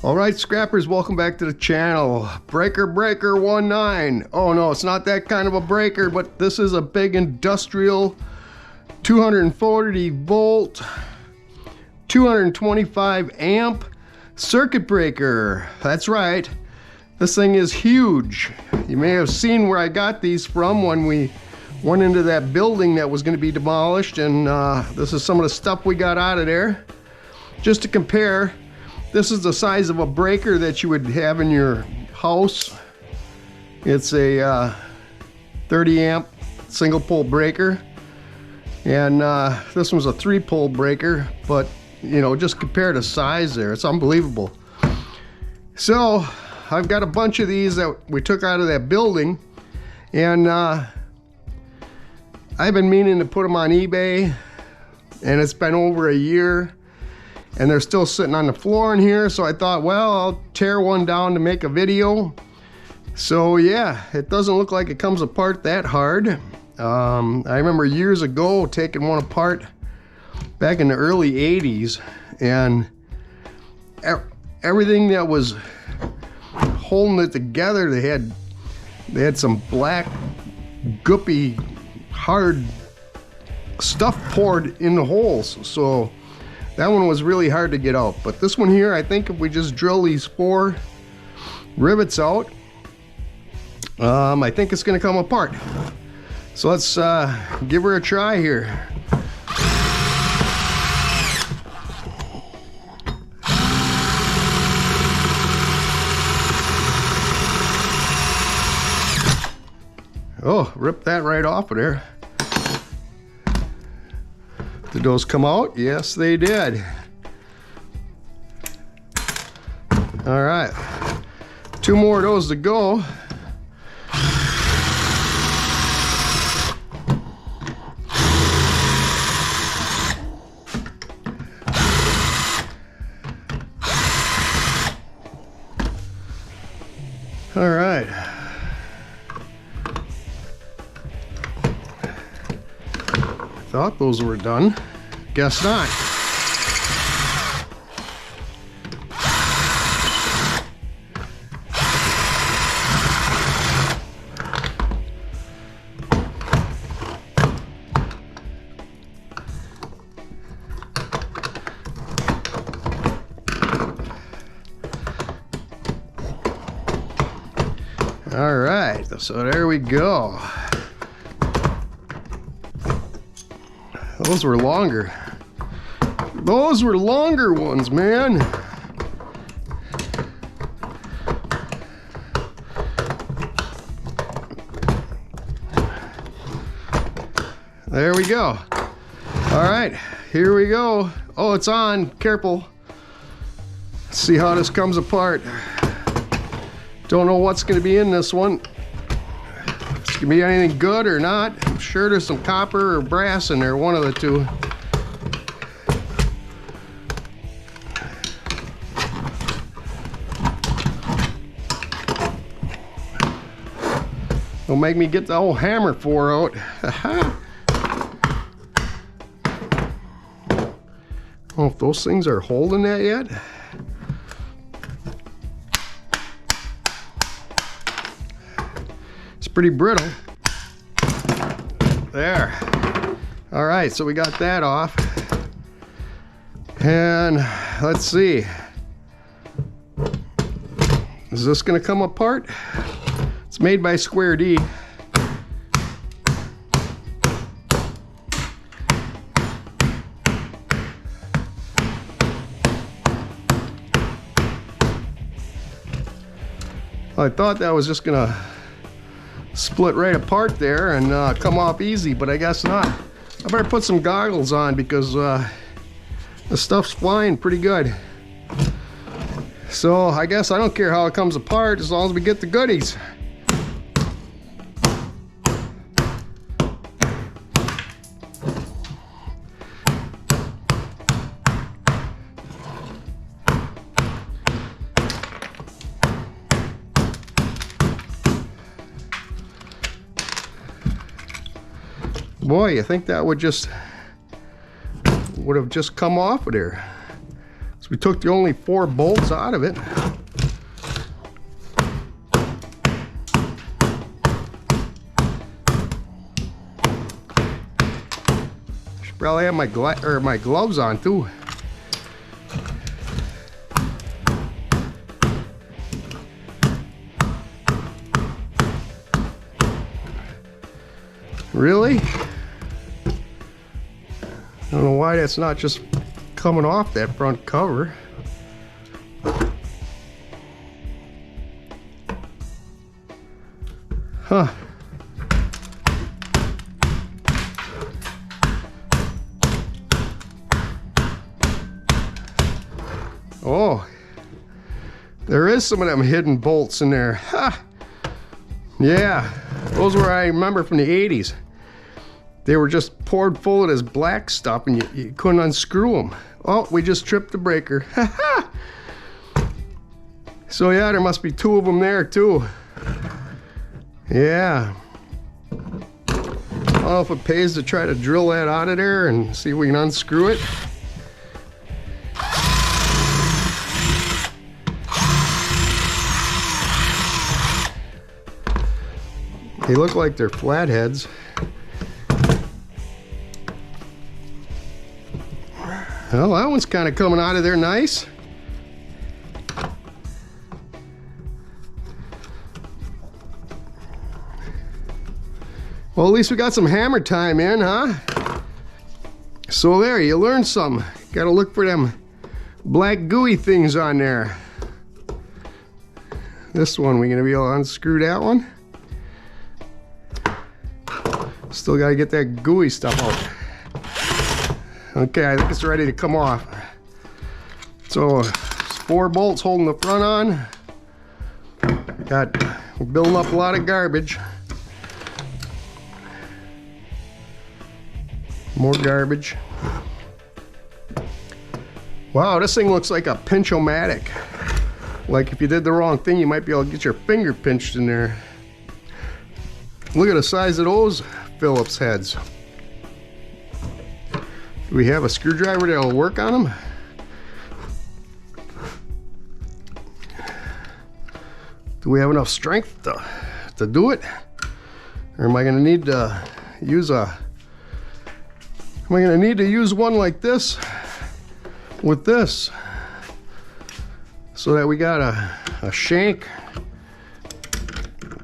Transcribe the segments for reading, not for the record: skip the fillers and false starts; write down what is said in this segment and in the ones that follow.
Alright, scrappers, welcome back to the channel. Breaker 19. Oh no, it's not that kind of a breaker, but this is a big industrial 240 volt 225 amp circuit breaker. That's right, this thing is huge. You may have seen where I got these from when we went into that building that was going to be demolished, and this is some of the stuff we got out of there. Just to compare, this is the size of a breaker that you would have in your house. It's a 30 amp single pole breaker, and this one's a 3-pole breaker, but you know, just compare the size there, it's unbelievable. So I've got a bunch of these that we took out of that building, and I've been meaning to put them on eBay, and it's been over a year. And they're still sitting on the floor in here, so I thought, well, I'll tear one down to make a video. So yeah, it doesn't look like it comes apart that hard. I remember years ago taking one apart back in the early 80s, and everything that was holding it together, they had some black, goopy, hard stuff poured in the holes. So that one was really hard to get out. But this one here, I think if we just drill these 4 rivets out, I think it's going to come apart. So let's give her a try here. Oh, rip that right off of there. Did those come out? Yes, they did. All right, 2 more of those to go. All right. Thought those were done. Guess not. All right, so there we go. Those were longer. Those were longer ones, man. There we go. All right, here we go. Oh, it's on. Careful. Let's see how this comes apart. Don't know what's going to be in this one. It's going to be anything good or not. I'm sure there's some copper or brass in there, one of the two. Don't make me get the whole hammer 4 out. I don't know if those things are holding that yet. It's pretty brittle. There. All right, so we got that off. And let's see. Is this gonna come apart? It's made by Square D. I thought that was just gonna split right apart there and come off easy, but I guess not. I better put some goggles on because the stuff's flying pretty good. So I guess I don't care how it comes apart as long as we get the goodies. Boy, you think that would have just come off of there. So we took the only 4 bolts out of it. Should probably have my gloves on too. Really? I don't know why that's not just coming off that front cover. Huh. Oh, there is some of them hidden bolts in there. Ha! Yeah, those were, I remember, from the 80s. They were just poured full of this black stuff and you couldn't unscrew them. Oh, we just tripped the breaker. So yeah, there must be 2 of them there too. Yeah. I don't know if it pays to try to drill that out of there and see if we can unscrew it. They look like they're flatheads. Well, that one's kind of coming out of there nice. Well, at least we got some hammer time in, huh? So there, you learned some. Gotta look for them black gooey things on there. This one, we gonna be able to unscrew that one? Still gotta get that gooey stuff out. Okay, I think it's ready to come off. So, 4 bolts holding the front on. We're building up a lot of garbage. More garbage. Wow, this thing looks like a pinch-o-matic. Like if you did the wrong thing, you might be able to get your finger pinched in there. Look at the size of those Phillips heads. Do we have a screwdriver that'll work on them? Do we have enough strength to do it? Or am I gonna need to use one like this with this so that we got a shank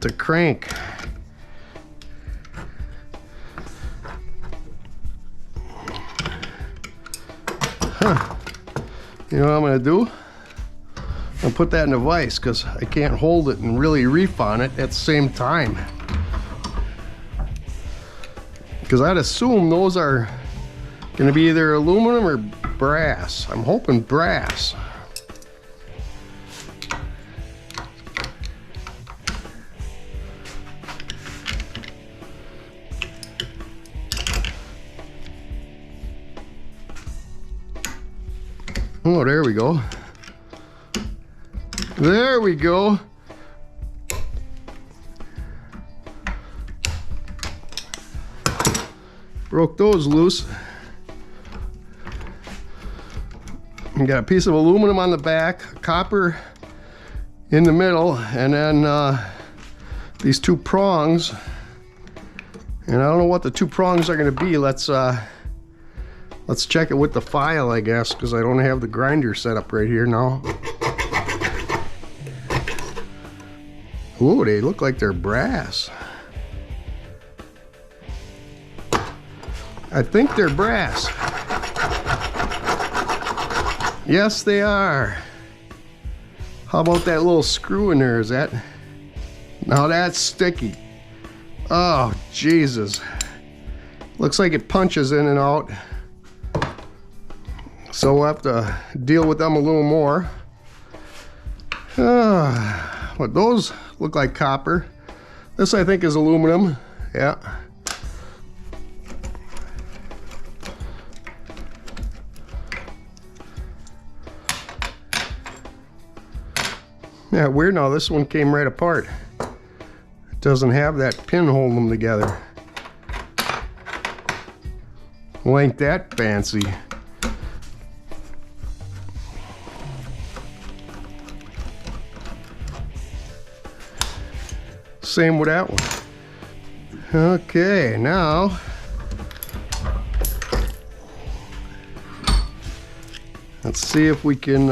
to crank? Huh. You know what I'm gonna do? I'll put that in a vise because I can't hold it and really reef on it at the same time. Because I'd assume those are gonna be either aluminum or brass. I'm hoping brass. Oh, there we go. There we go. Broke those loose. We got a piece of aluminum on the back, copper in the middle, and then these 2 prongs. And I don't know what the 2 prongs are going to be. Let's check it with the file, I guess, because I don't have the grinder set up right here now. Ooh, they look like they're brass. I think they're brass. Yes, they are. How about that little screw in there? Is that? Now that's sticky. Oh, Jesus. Looks like it punches in and out. So we'll have to deal with them a little more. But those look like copper. This I think is aluminum. Yeah. Yeah, weird now, this one came right apart. It doesn't have that pin holding them together. Well, ain't that fancy. Same with that one. Okay, now let's see if we can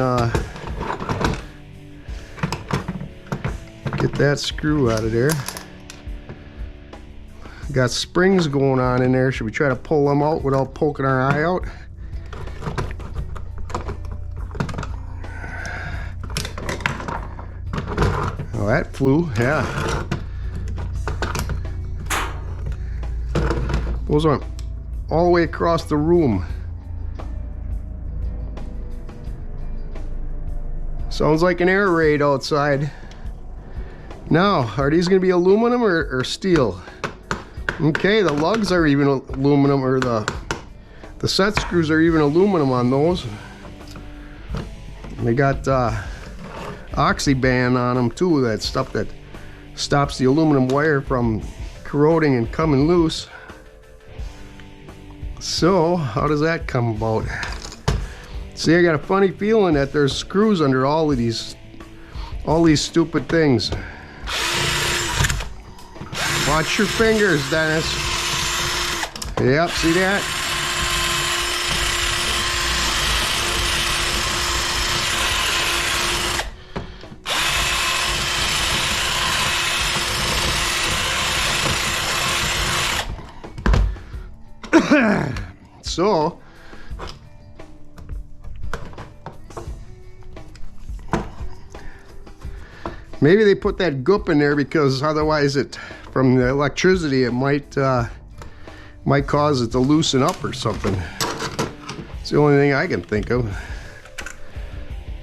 get that screw out of there. Got springs going on in there. Should we try to pull them out without poking our eye out? Oh, that flew, yeah. Those went all the way across the room. Sounds like an air raid outside. Now, are these going to be aluminum or steel? Okay, the lugs are even aluminum, or the set screws are even aluminum on those. They got oxyband on them too, that stuff that stops the aluminum wire from corroding and coming loose. So, how does that come about? See, I got a funny feeling that there's screws under all these stupid things. Watch your fingers, Dennis. Yep, see that? So, maybe they put that goop in there because otherwise from the electricity, it might cause it to loosen up or something. It's the only thing I can think of.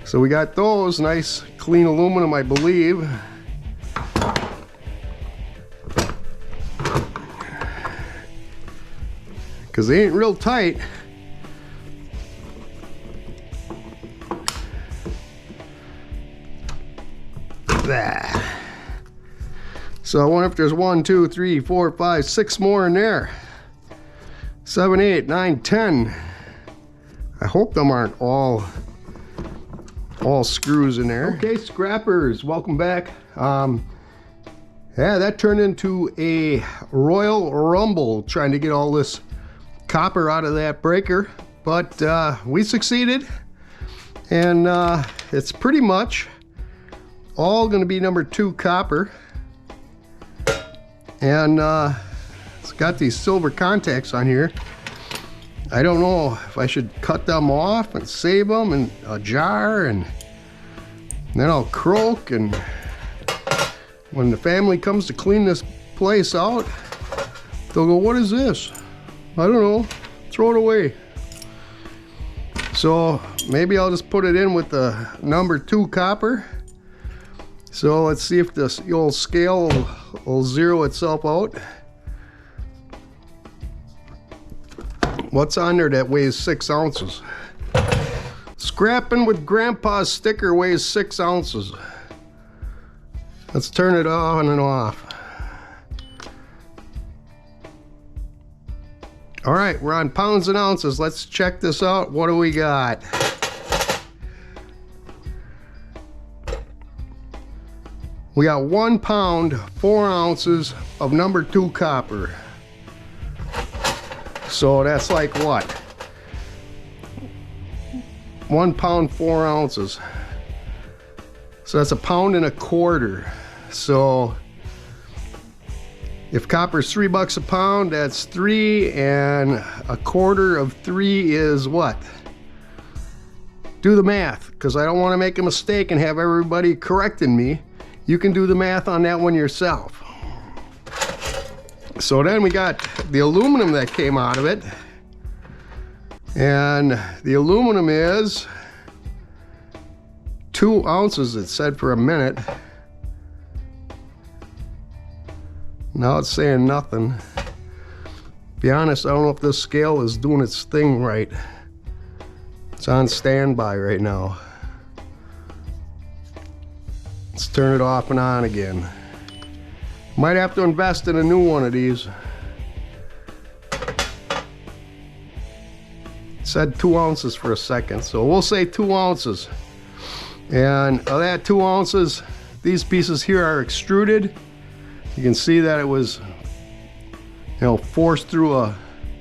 So we got those, nice clean aluminum, I believe. Because they ain't real tight. That. So I wonder if there's 1, 2, 3, 4, 5, 6 more in there. 7, 8, 9, 10. I hope them aren't all screws in there. Okay, scrappers, welcome back. Yeah, that turned into a Royal Rumble trying to get all this copper out of that breaker, but we succeeded, and it's pretty much all going to be number 2 copper, and it's got these silver contacts on here. I don't know if I should cut them off and save them in a jar, and then I'll croak, and when the family comes to clean this place out, they'll go, what is this? I don't know, throw it away. So maybe I'll just put it in with the number 2 copper. So let's see if this old scale will zero itself out. What's on there that weighs 6 ounces? Scrapping with Grandpa's sticker weighs 6 ounces. Let's turn it on and off. All right, we're on pounds and ounces. Let's check this out. What do we got? We got 1 pound, 4 ounces of number 2 copper. So that's like what? 1 pound, 4 ounces. So that's 1.25 pounds. So if copper's $3 a pound, that's 3, and 1/4 of 3 is what? Do the math, because I don't want to make a mistake and have everybody correcting me. You can do the math on that one yourself. So then we got the aluminum that came out of it, and the aluminum is 2 ounces, it said for a minute. Now it's saying nothing. Be honest, I don't know if this scale is doing its thing right. It's on standby right now. Let's turn it off and on again. Might have to invest in a new one of these. It said 2 ounces for a second, so we'll say 2 ounces. And of that 2 ounces, these pieces here are extruded. You can see that it was, you know, forced through a,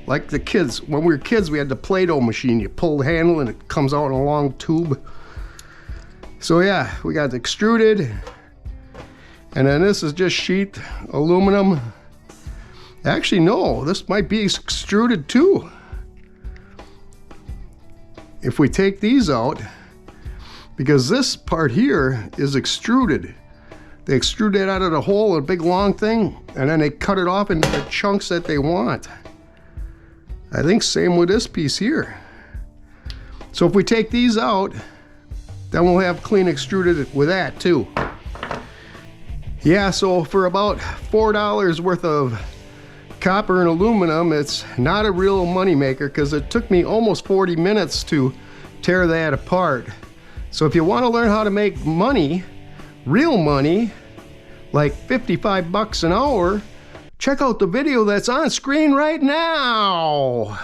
like the kids, when we were kids, we had the Play-Doh machine. You pull the handle and it comes out in a long tube. So yeah, we got extruded. And then this is just sheet aluminum. Actually, no, this might be extruded too. If we take these out, because this part here is extruded. They extrude it out of the hole, a big long thing, and then they cut it off into the chunks that they want. I think same with this piece here. So if we take these out, then we'll have clean extruded with that too. Yeah, so for about $4 worth of copper and aluminum, it's not a real money maker because it took me almost 40 minutes to tear that apart. So if you want to learn how to make money, real money, like 55 bucks an hour, check out the video that's on screen right now.